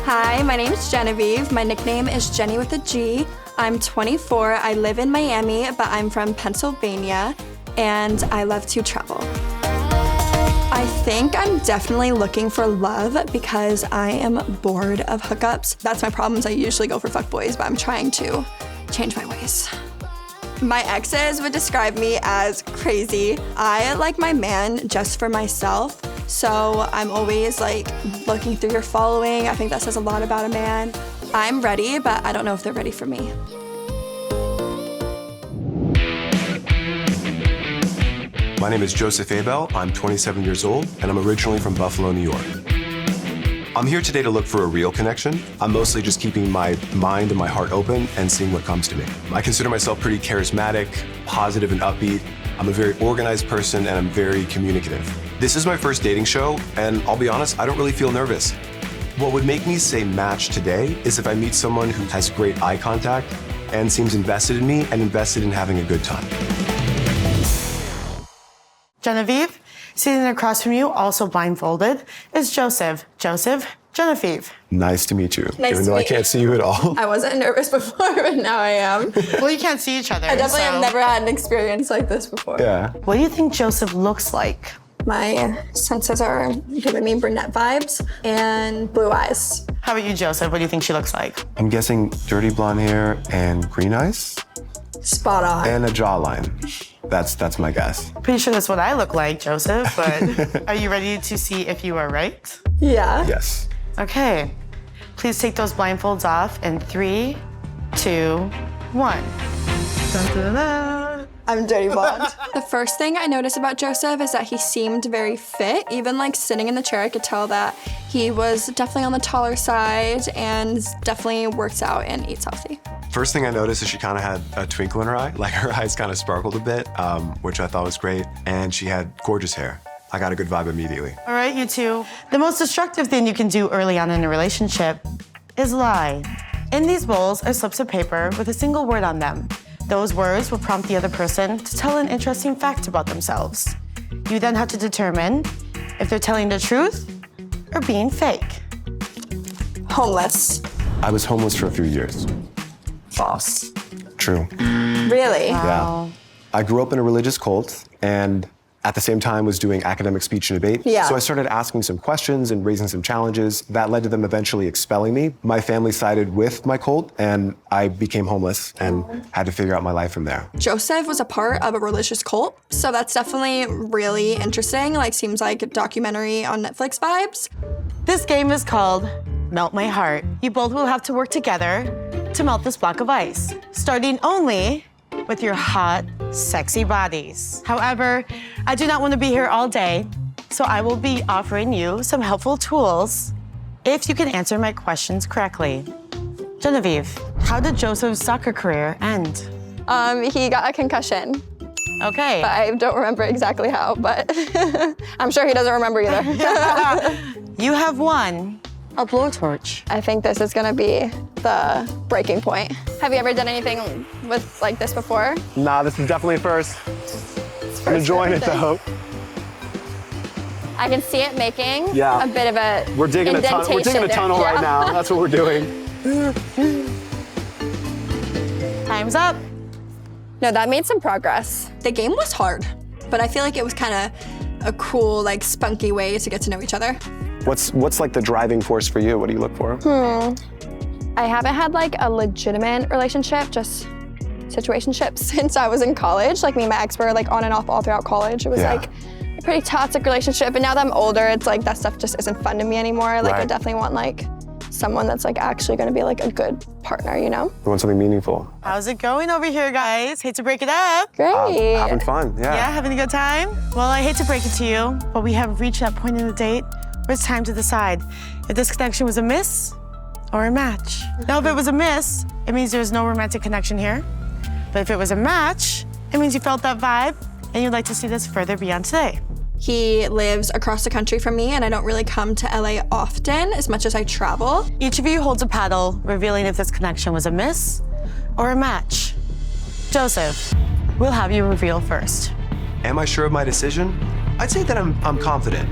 Hi, my name is Genevieve. My nickname is Jenny with a G. I'm 24. I live in Miami, but I'm from Pennsylvania, and I love to travel. I think I'm definitely looking for love because I am bored of hookups. That's my problem, is I usually go for fuckboys, but I'm trying to change my ways. My exes would describe me as crazy. I like my man just for myself, so I'm always like looking through your following. I think that says a lot about a man. I'm ready, but I don't know if they're ready for me. My name is Joseph Abell. I'm 27 years old, and I'm originally from Buffalo, New York. I'm here today to look for a real connection. I'm mostly just keeping my mind and my heart open and seeing what comes to me. I consider myself pretty charismatic, positive, and upbeat. I'm a very organized person, and I'm very communicative. This is my first dating show, and I'll be honest, I don't really feel nervous. What would make me say match today is if I meet someone who has great eye contact and seems invested in me and invested in having a good time. Genevieve, sitting across from you, also blindfolded, is Joseph. Joseph, Genevieve. Nice to meet you, Nice even to though I meet you. can't see you at all. I wasn't nervous before, but now I am. Well, you can't see each other. I definitely so. have never had an experience like this before. Yeah. What do you think Joseph looks like? My senses are giving me brunette vibes and blue eyes. How about you, Joseph? What do you think she looks like? I'm guessing dirty blonde hair and green eyes Spot on. and a jawline. That's my guess. Pretty sure that's what I look like, Joseph, but are you ready to see if you are right? Yeah. Yes. Okay. Please take those blindfolds off in 3, 2, 1. Dun-dun-dun. I'm dirty blonde. The first thing I noticed about Joseph is that he seemed very fit. Even like sitting in the chair, I could tell that he was definitely on the taller side and definitely works out and eats healthy. First thing I noticed is she kind of had a twinkle in her eye. Like her eyes kind of sparkled a bit, which I thought was great. And she had gorgeous hair. I got a good vibe immediately. All right, you two. The most destructive thing you can do early on in a relationship is lie. In these bowls are slips of paper with a single word on them. Those words will prompt the other person to tell an interesting fact about themselves. You then have to determine if they're telling the truth or being fake. Homeless. I was homeless for a few years. False. True. Really? Wow. Yeah. I grew up in a religious cult and at the same time was doing academic speech and debate. Yeah. So I started asking some questions and raising some challenges. That led to them eventually expelling me. My family sided with my cult and I became homeless and had to figure out my life from there. Joseph was a part of a religious cult, so that's definitely really interesting. Like, seems like a documentary on Netflix vibes. This game is called Melt My Heart. You both will have to work together to melt this block of ice, starting only with your hot, sexy bodies. However, I do not want to be here all day, so I will be offering you some helpful tools if you can answer my questions correctly. Genevieve, how did Joseph's soccer career end? He got a concussion. Okay. I don't remember exactly how, but I'm sure he doesn't remember either. You have won a blowtorch. I think this is gonna be the breaking point. Have you ever done anything with like this before? Nah, this is definitely a first. I'm enjoying it though. I can see it making Yeah. a bit of a We're digging a tunnel. We're digging a indentation tunnel there. right now. That's what we're doing. Time's up. No, that made some progress. The game was hard, but I feel like it was kind of a cool, like spunky way to get to know each other. What's like the driving force for you? What do you look for? I haven't had like a legitimate relationship, just situationships since I was in college. Like me and my ex were like on and off all throughout college. It was Yeah. like a pretty toxic relationship. And now that I'm older, it's like that stuff just isn't fun to me anymore. Like I Right. definitely want like someone that's like actually gonna be like a good partner, you know? You want something meaningful? How's it going over here, guys? Hate to break it up. Great. Having fun, Yeah, having a good time? Well, I hate to break it to you, but we have reached that point in the date where it's time to decide if this connection was a miss or a match. Now, if it was a miss, it means there's no romantic connection here. But if it was a match, it means you felt that vibe and you'd like to see this further beyond today. He lives across the country from me and I don't really come to LA often as much as I travel. Each of you holds a paddle, revealing if this connection was a miss or a match. Joseph, we'll have you reveal first. Am I sure of my decision? I'd say that I'm confident.